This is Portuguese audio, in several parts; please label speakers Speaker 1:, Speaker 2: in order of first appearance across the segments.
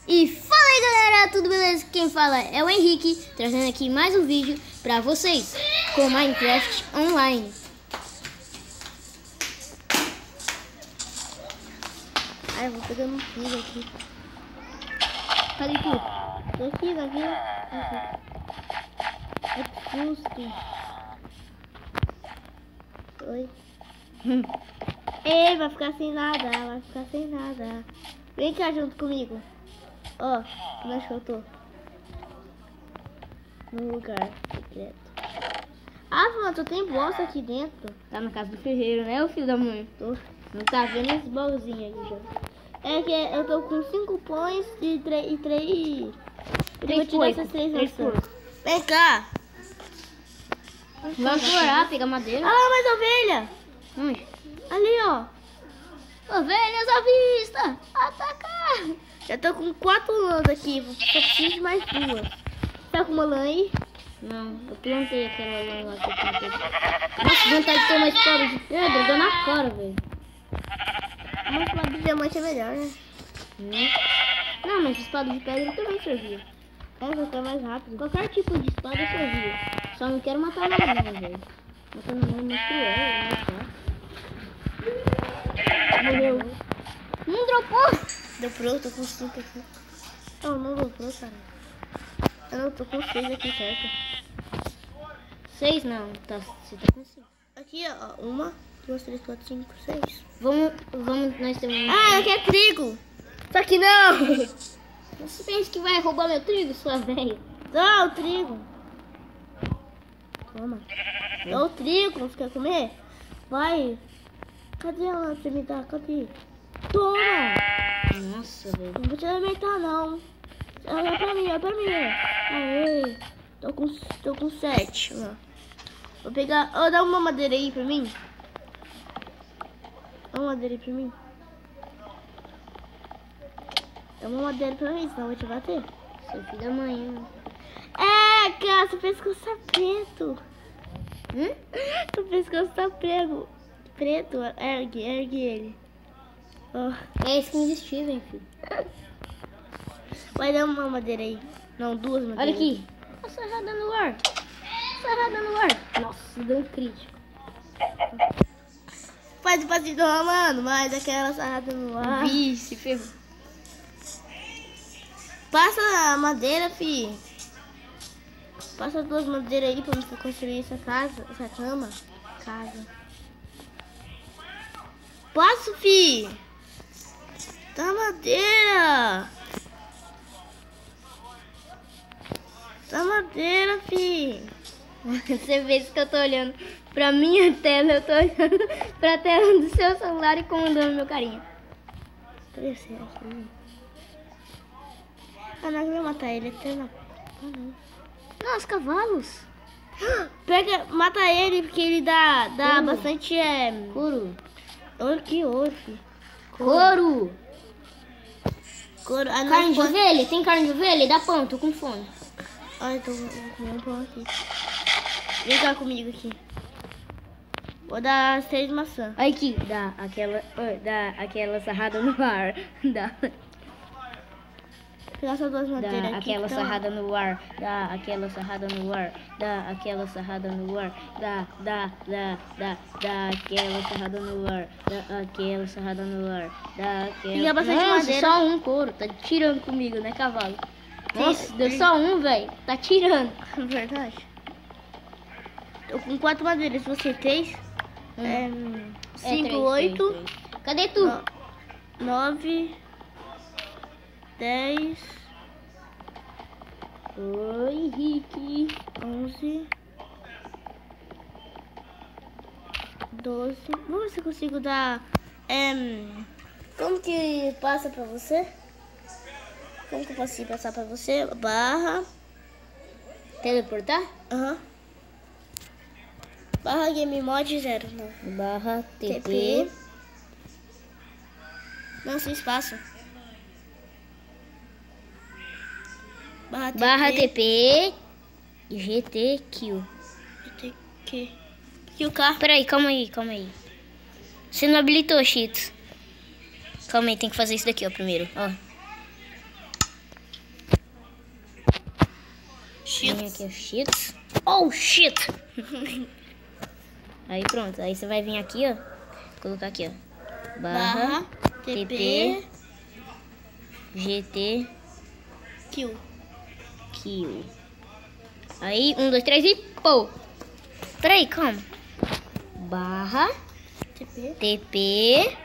Speaker 1: E fala aí galera, tudo beleza? Quem fala é o Henrique, trazendo aqui mais um vídeo pra vocês com Minecraft Online.
Speaker 2: Ai, eu vou pegando um fio aqui.
Speaker 1: Cadê tu?
Speaker 2: Daqui. É susto. Oi. Ei, vai ficar sem nada, Vem cá junto comigo. Ó, onde é que eu tô? No lugar secreto. Ah, mano, tu tem bolsa aqui dentro?
Speaker 1: Tá na casa do ferreiro, né, o filho da mãe?
Speaker 2: Tô. Não tá vendo esse bolzinho aí já. É que eu tô com 5 pães e 3. Eu vou te dar essas 3 maçãs. Vem cá.
Speaker 1: Vai explorar, pegar madeira.
Speaker 2: Ah, mais ovelha.
Speaker 1: Onde?
Speaker 2: Ali, ó.
Speaker 1: Ovelhas à vista! Atacar!
Speaker 2: Já tô com 4 lãs aqui. Só preciso de mais 2. Tá com uma lã aí?
Speaker 1: Não, eu plantei aquela lã lá que eu plantei. Nossa, vontade de ter uma espada de pedra, deu na cara, velho.
Speaker 2: Uma espada de diamante é melhor, né?
Speaker 1: Não, mas espada de pedra também servia.
Speaker 2: É, vai ficar mais rápido.
Speaker 1: Qualquer tipo de espada servia. Só não quero matar não, velho. Matar não é muito cruel, é mais fácil. Morreu. Não dropou!
Speaker 2: Dobrou, tô com 5 aqui. Não dobrou, cara. Eu não tô com 6 aqui, certo?
Speaker 1: 6 não, tá, você tá com 5.
Speaker 2: Aqui, ó. 1, 2, 3, 4, 5, 6.
Speaker 1: Vamos, nós temos...
Speaker 2: Ah, aqui é trigo! Só que não!
Speaker 1: Você pensa que vai roubar meu trigo, sua velha?
Speaker 2: Dá o trigo. Toma. Dá o trigo, você quer comer? Vai. Cadê ela? Você me dá? Cadê? Toma!
Speaker 1: Nossa, velho.
Speaker 2: Não vou te alimentar, não. Olha pra mim. Aê. Tô com 7. Ó. Vou pegar... Ó, dá uma madeira aí pra mim. Dá uma madeira aí pra mim. Dá uma madeira pra mim, senão eu vou te bater.
Speaker 1: Seu filho da mãe.
Speaker 2: É, cara, seu pescoço tá preto. Seu pescoço tá preto. Ergue ele. Oh.
Speaker 1: É skin de Steven, filho.
Speaker 2: Vai dar uma madeira aí. Não, 2 madeiras.
Speaker 1: Olha aqui. A sarrada no ar. Nossa, deu um crítico.
Speaker 2: Faz o passinho, mano. Mas aquela sarrada no ar.
Speaker 1: Vixe, ferrou.
Speaker 2: Passa a madeira, fi. Passa 2 madeiras aí pra mim construir essa casa. Essa cama. Passo, fi. Dá madeira. Dá madeira, fi.
Speaker 1: Você vê que eu tô olhando pra minha tela, eu tô olhando pra tela do seu celular e comandando meu carinha.
Speaker 2: Ah, não, eu vou matar ele até não. Ah, não.
Speaker 1: Nossa, cavalos.
Speaker 2: Mata ele porque ele dá bastante
Speaker 1: Couro.
Speaker 2: Ouro, que ouro, fi.
Speaker 1: Couro.
Speaker 2: Ah, não,
Speaker 1: Carne de ovelha? Tem carne de ovelha? Dá pão, tô com fome.
Speaker 2: Ai, vou comer um pão aqui. Vem cá comigo aqui. Vou dar 6 maçãs.
Speaker 1: Olha aqui, dá aquela sarrada no ar. Dá
Speaker 2: Vou pegar essas 2 madeiras aqui.
Speaker 1: aquela sarrada no ar. Dá aquela sarrada no ar. Dá aquela sarrada no ar. Dá aquela sarrada no ar. Dá aquela sarrada no ar. Dá aquela...
Speaker 2: Fica bastante
Speaker 1: Nossa,
Speaker 2: madeira.
Speaker 1: só um couro. Tá tirando comigo, né, cavalo? Nossa, deu só um, velho. Tá tirando.
Speaker 2: Verdade. Tô com 4 madeiras. Se você 3. 5, 8.
Speaker 1: 3. Cadê tu?
Speaker 2: 9. 10.
Speaker 1: Oi, Henrique.
Speaker 2: 11. 12. Vamos ver se eu consigo dar. Como que passa pra você? Como que eu posso passar pra você? Barra.
Speaker 1: Teleportar?
Speaker 2: Aham. Barra game mod 0. Não.
Speaker 1: Barra TP.
Speaker 2: Não, sem espaço.
Speaker 1: Barra TP. GT Kill.
Speaker 2: Kill K.
Speaker 1: Peraí, calma aí. Você não habilitou, Cheetos. Calma aí, tem que fazer isso daqui, ó, primeiro. Ó. Vem aqui, cheats. Oh, shit! Aí pronto, aí você vai vir aqui, ó. Colocar aqui, ó. Barra TP GT
Speaker 2: Kill.
Speaker 1: Kill. Aí, 1, 2, 3 e pô! Peraí, calma. Barra TP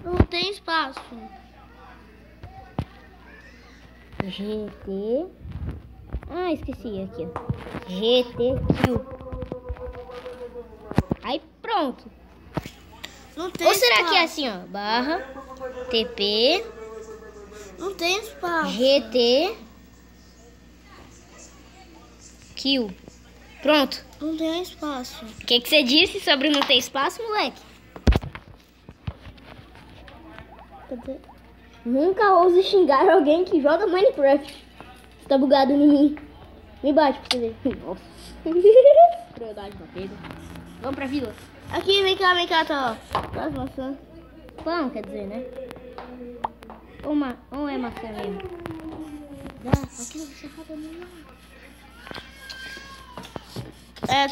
Speaker 2: Não tem espaço.
Speaker 1: GT. Ah, esqueci aqui, ó. GT Kill. Aí pronto.
Speaker 2: Não tem
Speaker 1: Ou será
Speaker 2: espaço.
Speaker 1: que é assim, ó? Barra TP
Speaker 2: Não tem espaço.
Speaker 1: GT Kill. Pronto.
Speaker 2: Não tem espaço.
Speaker 1: O que você disse sobre não ter espaço, moleque?
Speaker 2: Cadê?
Speaker 1: Nunca ouse xingar alguém que joga Minecraft. Você tá bugado em mim. Me bate pra você ver. Nossa. Crueldade batida. Vamos pra vila.
Speaker 2: Aqui, vem cá, tá, ó. As maçãs.
Speaker 1: Pão, quer dizer, né? Ou é maçã mesmo?
Speaker 2: Aqui você acaba mesmo.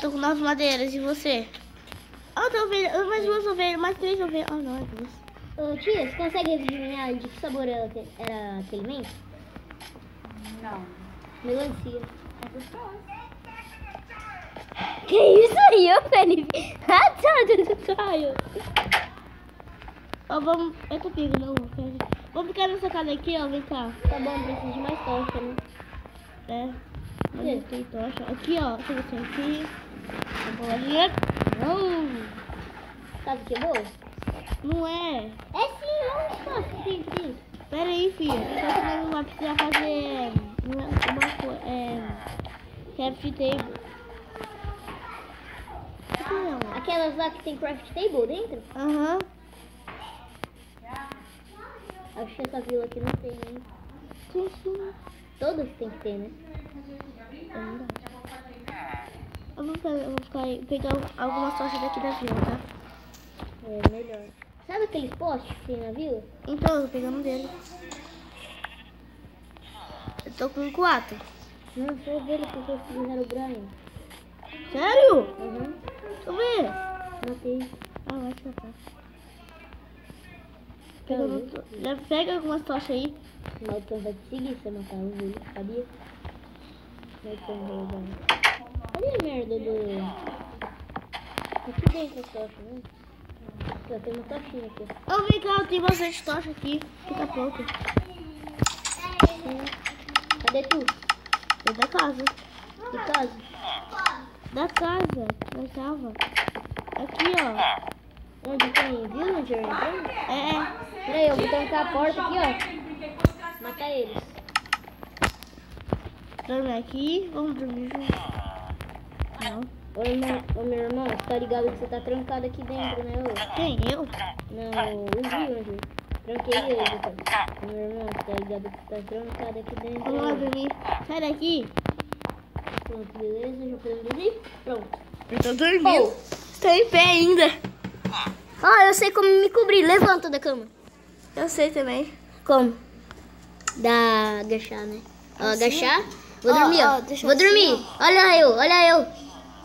Speaker 2: Tô com 9 madeiras, e você? Tô vendo, mais 2 ovelhas, mais 3 ovelhas. Não, é 2.
Speaker 1: Ô, tia, você consegue adivinhar de que sabor era aquele mento?
Speaker 2: Não.
Speaker 1: Melancia.
Speaker 2: É gostoso.
Speaker 1: Que isso aí, ô Felipe? Ah, tá, Caio.
Speaker 2: Vamos. Eu tô pegando, não. Vamos ficar nessa casa aqui, ó. Vem cá.
Speaker 1: Tá bom, preciso de mais tocha, né?
Speaker 2: Mas não tem tocha. Aqui, ó. Deixa eu ver aqui. Não.
Speaker 1: Sabe o que é boa?
Speaker 2: Não é.
Speaker 1: É sim, é um espaço, sim.
Speaker 2: Pera aí, filho. Só que nós não vai precisar fazer uma coisa. Craft table.
Speaker 1: Aquelas lá que tem craft table dentro?
Speaker 2: Aham.
Speaker 1: Acho que essa vila aqui não tem, né?
Speaker 2: Sim.
Speaker 1: Todas tem que ter, né?
Speaker 2: Eu vou pegar algumas tochas daqui da vila, tá?
Speaker 1: É melhor. Sabe aqueles postes que tem na vila?
Speaker 2: Então, eu tô pegando um dele. Eu tô com 4.
Speaker 1: Não, foi dele que eu fizeram o Brian.
Speaker 2: Sério?
Speaker 1: Uhum.
Speaker 2: Deixa eu ver.
Speaker 1: Matei.
Speaker 2: Vai te matar. Já pega algumas tochas aí.
Speaker 1: O Malton vai te seguir se você matar o Willi, sabia? Malton vai levar. Cadê a merda do... Aqui dentro a tocha, né? Aqui, ó, tem uma tochinha aqui.
Speaker 2: Vem cá, tem bastante tocha aqui. Fica pronto.
Speaker 1: Cadê tu?
Speaker 2: É da casa.
Speaker 1: De casa?
Speaker 2: Da casa. Da tava. Aqui, ó.
Speaker 1: Onde tem villager entrando?
Speaker 2: Peraí,
Speaker 1: eu vou trancar a porta aqui, ó. Matar eles.
Speaker 2: Dorme aqui. Vamos dormir juntos. Não.
Speaker 1: Ô meu irmão, você tá ligado que você tá trancado aqui dentro, né?
Speaker 2: Quem? Eu?
Speaker 1: Não, o villager. Tranquei ele, cara. Meu irmão, você tá ligado que você tá trancado aqui dentro.
Speaker 2: Vamos lá dormir. Sai daqui.
Speaker 1: Pronto, beleza, já podemos dormir? Pronto.
Speaker 2: Eu tô dormindo. Estou em pé ainda.
Speaker 1: Eu sei como me cobrir. Levanta da cama.
Speaker 2: Eu sei também.
Speaker 1: Como? Dá agachar, né? Agachar. Vou dormir, ó. Vou dormir.
Speaker 2: Assim,
Speaker 1: olha eu.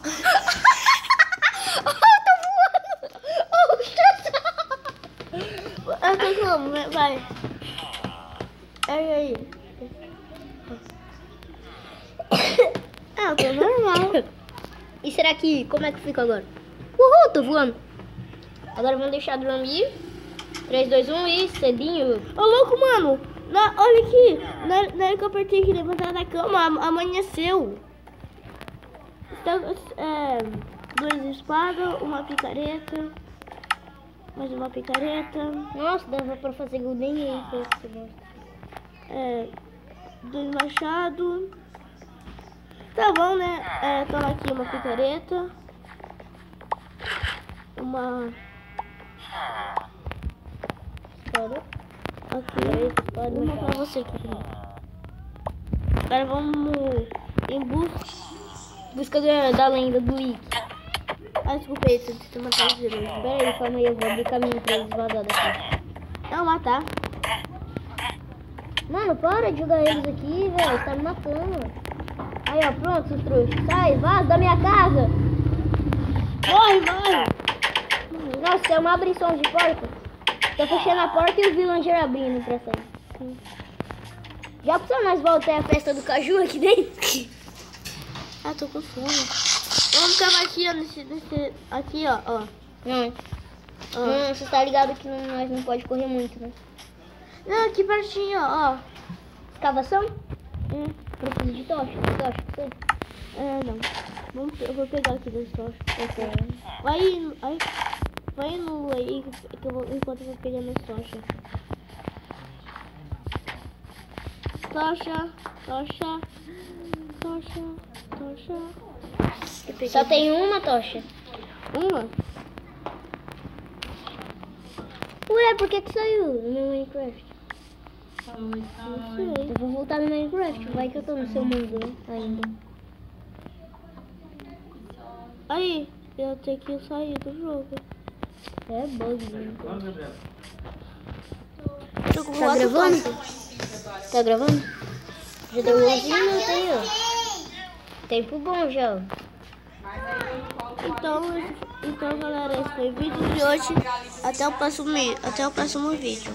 Speaker 1: Tô voando.
Speaker 2: Eu tô como? Vai. Aí. Eu tô normal.
Speaker 1: E será que... Como é que fica agora? Tô voando. Agora vamos deixar dormir. 3, 2, 1 e cedinho.
Speaker 2: Ô, louco, mano. Olha aqui. Na hora que eu apertei aqui, levantar da cama, amanheceu. Então, 2 espadas, uma picareta. Mais uma picareta.
Speaker 1: Nossa, dava pra fazer golden aí. Que você gosta.
Speaker 2: 2 machados. Tá bom, né? Toma aqui uma picareta. Uma...
Speaker 1: Espada.
Speaker 2: Aqui. Uma pra você aqui. Agora vamos em
Speaker 1: busca da lenda do Ick.
Speaker 2: Desculpa aí, se você matar os vilões.
Speaker 1: Pera aí, calma aí, eu vou abrir caminho pra eles vazar daqui.
Speaker 2: Não, matar.
Speaker 1: Mano, mano, para de jogar eles aqui, velho. Você tá me matando. Aí, ó, pronto, seus trouxas. Sai, vaza da minha casa.
Speaker 2: Morre, mano.
Speaker 1: Nossa, é uma abrição de porta. Tô fechando a porta e o villager abrindo pra sair. Já pensou nós voltar à festa do caju aqui dentro?
Speaker 2: Ah, tô com fome. Vamos ficar aqui, ó, nesse aqui, ó.
Speaker 1: Não.
Speaker 2: Ó.
Speaker 1: Não, você tá ligado que nós não pode correr muito, né?
Speaker 2: Não, aqui pertinho, ó.
Speaker 1: Escavação? Eu preciso de tocha. Tocha, você?
Speaker 2: Não. Eu vou pegar aqui das tochas.
Speaker 1: Ok.
Speaker 2: Vai no aí que eu vou, enquanto eu vou pegando as tochas. Tocha.
Speaker 1: Só tem uma tocha.
Speaker 2: Uma?
Speaker 1: Ué, por que saiu no meu Minecraft?
Speaker 2: Não sei.
Speaker 1: Eu vou voltar no Minecraft. Vai que eu tô no seu mundo ainda.
Speaker 2: Aí, eu tenho que sair do jogo.
Speaker 1: É bug, né?
Speaker 2: Tô com
Speaker 1: Tá
Speaker 2: quatro
Speaker 1: gravando?
Speaker 2: tochas.
Speaker 1: Tá gravando? Já deu 11 minutos aí, ó. Tempo bom já, ó.
Speaker 2: Então, galera, esse foi o vídeo de hoje. Até o próximo vídeo.